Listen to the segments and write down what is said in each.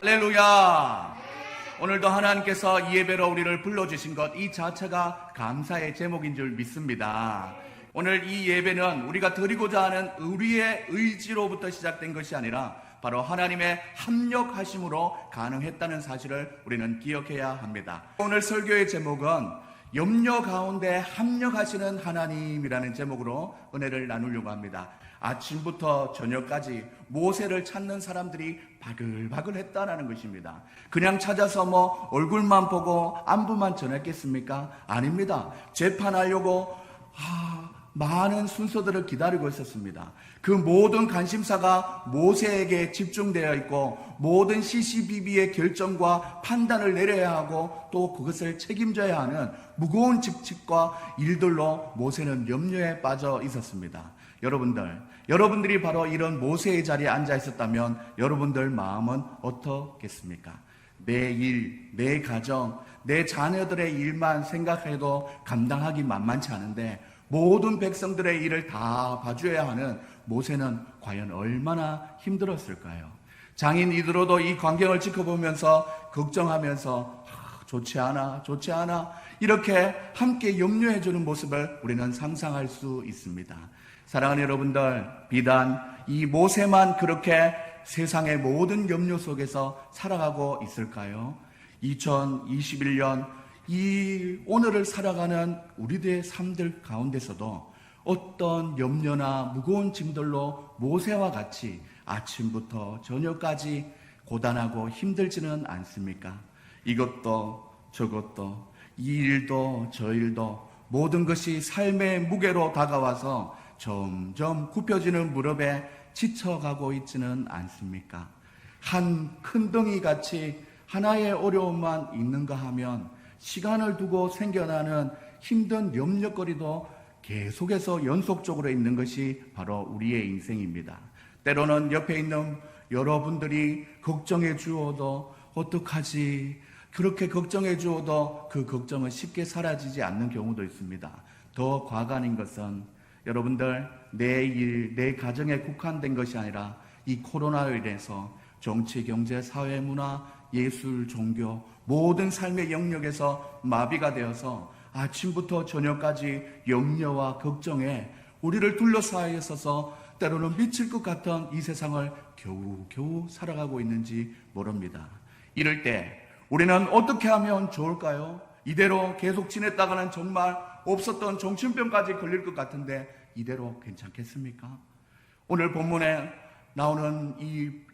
할렐루야. 오늘도 하나님께서 이 예배로 우리를 불러주신 것 이 자체가 감사의 제목인 줄 믿습니다. 오늘 이 예배는 우리가 드리고자 하는 우리의 의지로부터 시작된 것이 아니라 바로 하나님의 합력하심으로 가능했다는 사실을 우리는 기억해야 합니다. 오늘 설교의 제목은 염려 가운데 합력하시는 하나님이라는 제목으로 은혜를 나누려고 합니다. 아침부터 저녁까지 모세를 찾는 사람들이 바글바글 했다라는 것입니다. 그냥 찾아서 얼굴만 보고 안부만 전했겠습니까? 아닙니다. 재판하려고 많은 순서들을 기다리고 있었습니다. 그 모든 관심사가 모세에게 집중되어 있고 모든 CCBB의 결정과 판단을 내려야 하고 또 그것을 책임져야 하는 무거운 직책과 일들로 모세는 염려에 빠져 있었습니다. 여러분들이 바로 이런 모세의 자리에 앉아 있었다면 여러분들 마음은 어떻겠습니까? 내 일, 내 가정, 내 자녀들의 일만 생각해도 감당하기 만만치 않은데 모든 백성들의 일을 다 봐줘야 하는 모세는 과연 얼마나 힘들었을까요? 장인 이드로도 이 광경을 지켜보면서 걱정하면서 좋지 않아 이렇게 함께 염려해주는 모습을 우리는 상상할 수 있습니다. 사랑하는 여러분들, 비단 이 모세만 그렇게 세상의 모든 염려 속에서 살아가고 있을까요? 2021년 이 오늘을 살아가는 우리들의 삶들 가운데서도 어떤 염려나 무거운 짐들로 모세와 같이 아침부터 저녁까지 고단하고 힘들지는 않습니까? 이것도 저것도 이 일도 저 일도 모든 것이 삶의 무게로 다가와서 점점 굽혀지는 무릎에 지쳐가고 있지는 않습니까? 한 큰 덩이 같이 하나의 어려움만 있는가 하면 시간을 두고 생겨나는 힘든 염려거리도 계속해서 연속적으로 있는 것이 바로 우리의 인생입니다. 때로는 옆에 있는 여러분들이 걱정해 주어도 어떡하지? 그렇게 걱정해 주어도 그 걱정은 쉽게 사라지지 않는 경우도 있습니다. 더 과간인 것은 여러분들 내 일, 내 가정에 국한된 것이 아니라 이 코로나로 인해서 정치, 경제, 사회, 문화, 예술, 종교 모든 삶의 영역에서 마비가 되어서 아침부터 저녁까지 염려와 걱정에 우리를 둘러싸여 있어서 때로는 미칠 것 같은 이 세상을 겨우겨우 살아가고 있는지 모릅니다. 이럴 때 우리는 어떻게 하면 좋을까요? 이대로 계속 지냈다가는 정말 없었던 정신병까지 걸릴 것 같은데 이대로 괜찮겠습니까? 오늘 본문에 나오는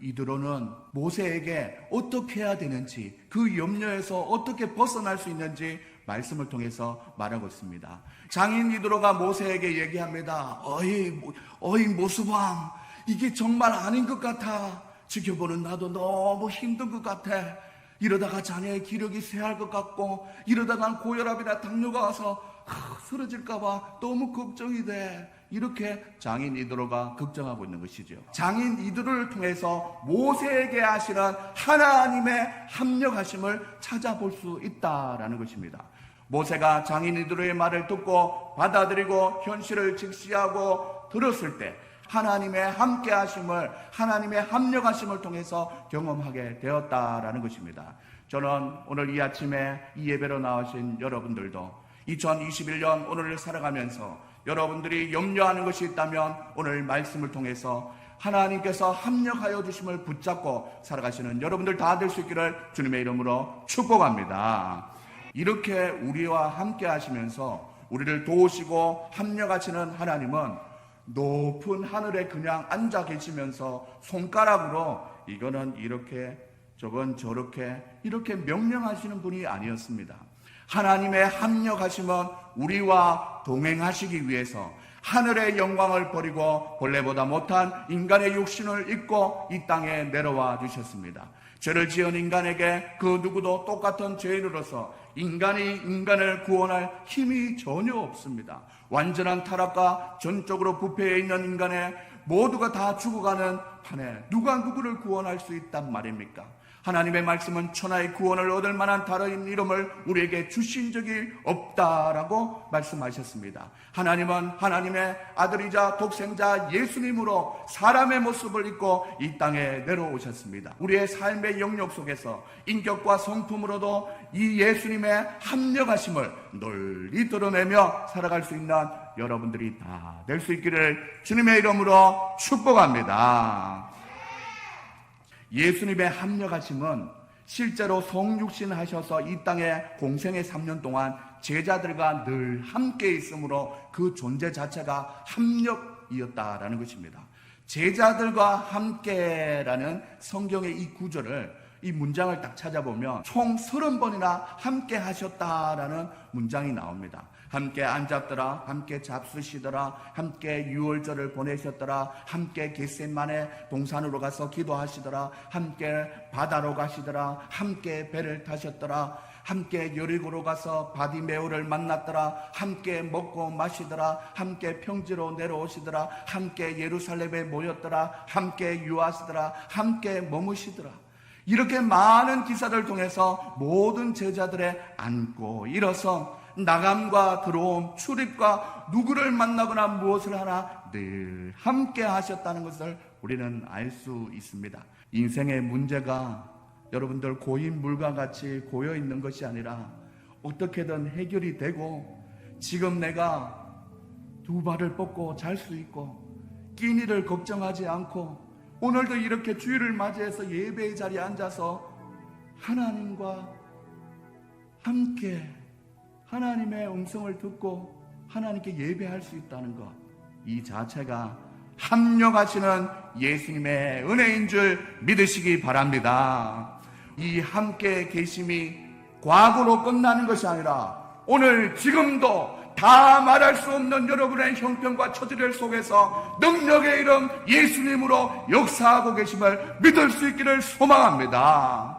이드로는 모세에게 어떻게 해야 되는지 그 염려에서 어떻게 벗어날 수 있는지 말씀을 통해서 말하고 있습니다. 장인 이드로가 모세에게 얘기합니다. 어이 모수왕, 이게 정말 아닌 것 같아. 지켜보는 나도 너무 힘든 것 같아. 이러다가 자녀의 기력이 쇠할 것 같고 이러다가 고혈압이나 당뇨가 와서 쓰러질까봐 너무 걱정이 돼. 이렇게 장인 이드로가 걱정하고 있는 것이죠. 장인 이드로를 통해서 모세에게 하시는 하나님의 합력하심을 찾아볼 수 있다라는 것입니다. 모세가 장인 이드로의 말을 듣고 받아들이고 현실을 직시하고 들었을 때 하나님의 함께하심을, 하나님의 합력하심을 통해서 경험하게 되었다라는 것입니다. 저는 오늘 이 아침에 이 예배로 나오신 여러분들도 2021년 오늘을 살아가면서 여러분들이 염려하는 것이 있다면 오늘 말씀을 통해서 하나님께서 합력하여 주심을 붙잡고 살아가시는 여러분들 다 될 수 있기를 주님의 이름으로 축복합니다. 이렇게 우리와 함께 하시면서 우리를 도우시고 합력하시는 하나님은 높은 하늘에 그냥 앉아 계시면서 손가락으로 이거는 이렇게 저건 저렇게 이렇게 명령하시는 분이 아니었습니다. 하나님의 합력하심은 우리와 동행하시기 위해서 하늘의 영광을 버리고 본래보다 못한 인간의 육신을 입고 이 땅에 내려와 주셨습니다. 죄를 지은 인간에게 그 누구도 똑같은 죄인으로서 인간이 인간을 구원할 힘이 전혀 없습니다. 완전한 타락과 전적으로 부패해 있는 인간의 모두가 다 죽어가는 판에 누가 누구를 구원할 수 있단 말입니까? 하나님의 말씀은 천하의 구원을 얻을 만한 다른 이름을 우리에게 주신 적이 없다라고 말씀하셨습니다. 하나님은 하나님의 아들이자 독생자 예수님으로 사람의 모습을 입고 이 땅에 내려오셨습니다. 우리의 삶의 영역 속에서 인격과 성품으로도 이 예수님의 합력하심을 널리 드러내며 살아갈 수 있는 여러분들이 다 될 수 있기를 주님의 이름으로 축복합니다. 예수님의 합력하심은 실제로 성육신 하셔서 이 땅에 공생의 3년 동안 제자들과 늘 함께 있으므로 그 존재 자체가 합력이었다라는 것입니다. 제자들과 함께라는 성경의 이 구절을, 이 문장을 딱 찾아보면 총 30번이나 함께 하셨다라는 문장이 나옵니다. 함께 앉았더라, 함께 잡수시더라, 함께 유월절을 보내셨더라, 함께 겟세마네 동산으로 가서 기도하시더라, 함께 바다로 가시더라, 함께 배를 타셨더라, 함께 여리고로 가서 바디메오를 만났더라, 함께 먹고 마시더라, 함께 평지로 내려오시더라, 함께 예루살렘에 모였더라, 함께 유하시더라, 함께 머무시더라. 이렇게 많은 기사를 통해서 모든 제자들의 앉고 일어서 나감과 들어옴, 출입과 누구를 만나거나 무엇을 하나 늘 함께 하셨다는 것을 우리는 알 수 있습니다. 인생의 문제가 여러분들 고인 물과 같이 고여 있는 것이 아니라 어떻게든 해결이 되고, 지금 내가 두 발을 뻗고 잘 수 있고 끼니를 걱정하지 않고 오늘도 이렇게 주일을 맞이해서 예배의 자리에 앉아서 하나님과 함께 하나님의 음성을 듣고 하나님께 예배할 수 있다는 것, 이 자체가 합력하시는 예수님의 은혜인 줄 믿으시기 바랍니다. 이 함께 계심이 과거로 끝나는 것이 아니라 오늘 지금도 다 말할 수 없는 여러분의 형편과 처지를 속에서 능력의 이름 예수님으로 역사하고 계심을 믿을 수 있기를 소망합니다.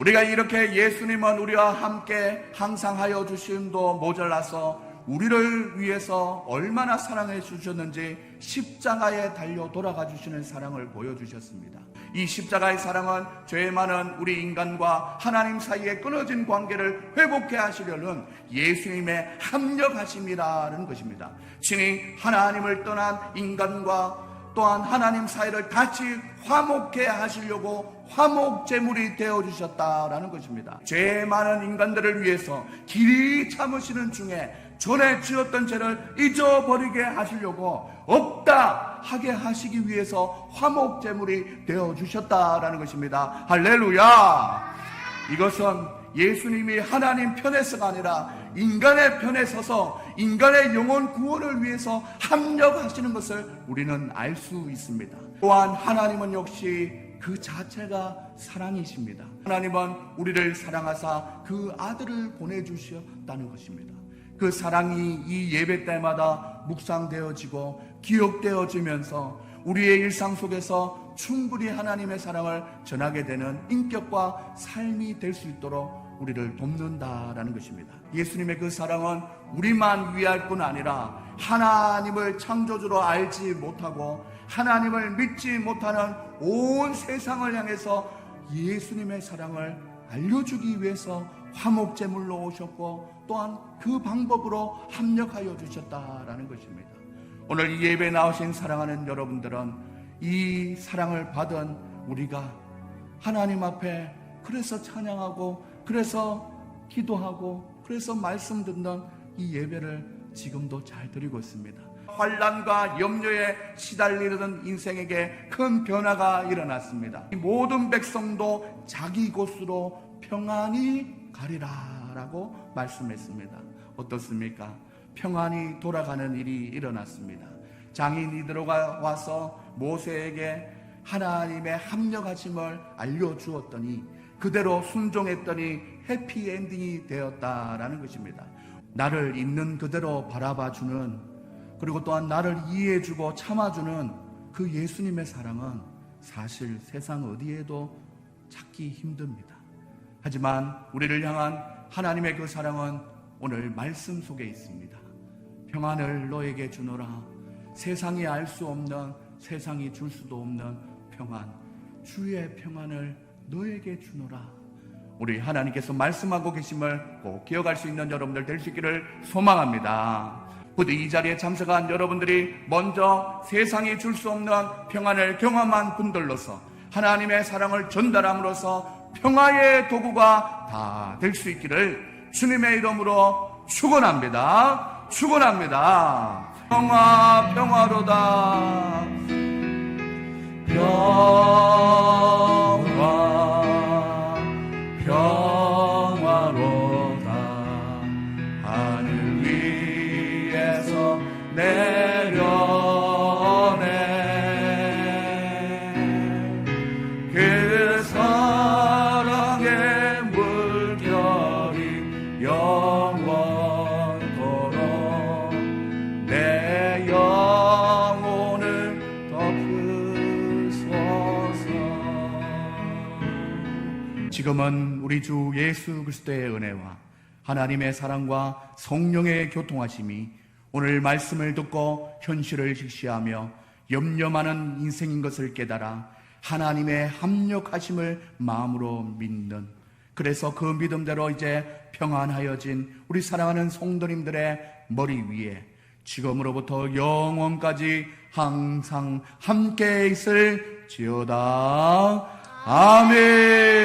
우리가 이렇게 예수님은 우리와 함께 항상 하여 주심도 모자라서 우리를 위해서 얼마나 사랑해 주셨는지 십자가에 달려 돌아가 주시는 사랑을 보여주셨습니다. 이 십자가의 사랑은 죄 많은 우리 인간과 하나님 사이에 끊어진 관계를 회복해 하시려는 예수님의 합력하심이라는 것입니다. 친히 하나님을 떠난 인간과 또한 하나님 사이를 다시 화목해 하시려고 화목제물이 되어주셨다라는 것입니다. 죄 많은 인간들을 위해서 길이 참으시는 중에 전에 지었던 죄를 잊어버리게 하시려고 없다 하게 하시기 위해서 화목제물이 되어주셨다라는 것입니다. 할렐루야! 이것은 예수님이 하나님 편에서가 아니라 인간의 편에 서서 인간의 영혼 구원을 위해서 합력하시는 것을 우리는 알 수 있습니다. 또한 하나님은 역시 그 자체가 사랑이십니다. 하나님은 우리를 사랑하사 그 아들을 보내주셨다는 것입니다. 그 사랑이 이 예배 때마다 묵상되어지고 기억되어지면서 우리의 일상 속에서 충분히 하나님의 사랑을 전하게 되는 인격과 삶이 될 수 있도록 우리를 돕는다라는 것입니다. 예수님의 그 사랑은 우리만 위할 뿐 아니라 하나님을 창조주로 알지 못하고 하나님을 믿지 못하는 온 세상을 향해서 예수님의 사랑을 알려주기 위해서 화목제물로 오셨고 또한 그 방법으로 합력하여 주셨다라는 것입니다. 오늘 이 예배에 나오신 사랑하는 여러분들은 이 사랑을 받은 우리가 하나님 앞에 그래서 찬양하고 그래서 기도하고 그래서 말씀 듣는 이 예배를 지금도 잘 드리고 있습니다. 환난과 염려에 시달리던 인생에게 큰 변화가 일어났습니다. 모든 백성도 자기 곳으로 평안히 가리라 라고 말씀했습니다. 어떻습니까? 평안히 돌아가는 일이 일어났습니다. 장인이 들어와서 모세에게 하나님의 합력하심을 알려주었더니 그대로 순종했더니 해피엔딩이 되었다라는 것입니다. 나를 있는 그대로 바라봐주는, 그리고 또한 나를 이해해주고 참아주는 그 예수님의 사랑은 사실 세상 어디에도 찾기 힘듭니다. 하지만 우리를 향한 하나님의 그 사랑은 오늘 말씀 속에 있습니다. 평안을 너에게 주노라. 세상이 알 수 없는 세상이 줄 수도 없는 평안, 주의 평안을 너에게 주노라. 우리 하나님께서 말씀하고 계심을 꼭 기억할 수 있는 여러분들 될 수 있기를 소망합니다. 부디 이 자리에 참석한 여러분들이 먼저 세상이 줄 수 없는 평안을 경험한 분들로서 하나님의 사랑을 전달함으로써 평화의 도구가 다 될 수 있기를 주님의 이름으로 축원합니다. 축원합니다. 평화 평화로다. 평화 평화로다. 하늘 위에서 내려오네. 그 사랑의 물결이 영원토록 내 영혼을 덮으소서. 지금은 우리 주 예수 그리스도의 은혜와 하나님의 사랑과 성령의 교통하심이 오늘 말씀을 듣고 현실을 직시하며 염려 많은 인생인 것을 깨달아 하나님의 합력하심을 마음으로 믿는, 그래서 그 믿음대로 이제 평안하여진 우리 사랑하는 성도님들의 머리 위에 지금으로부터 영원까지 항상 함께 있을지어다. 아멘.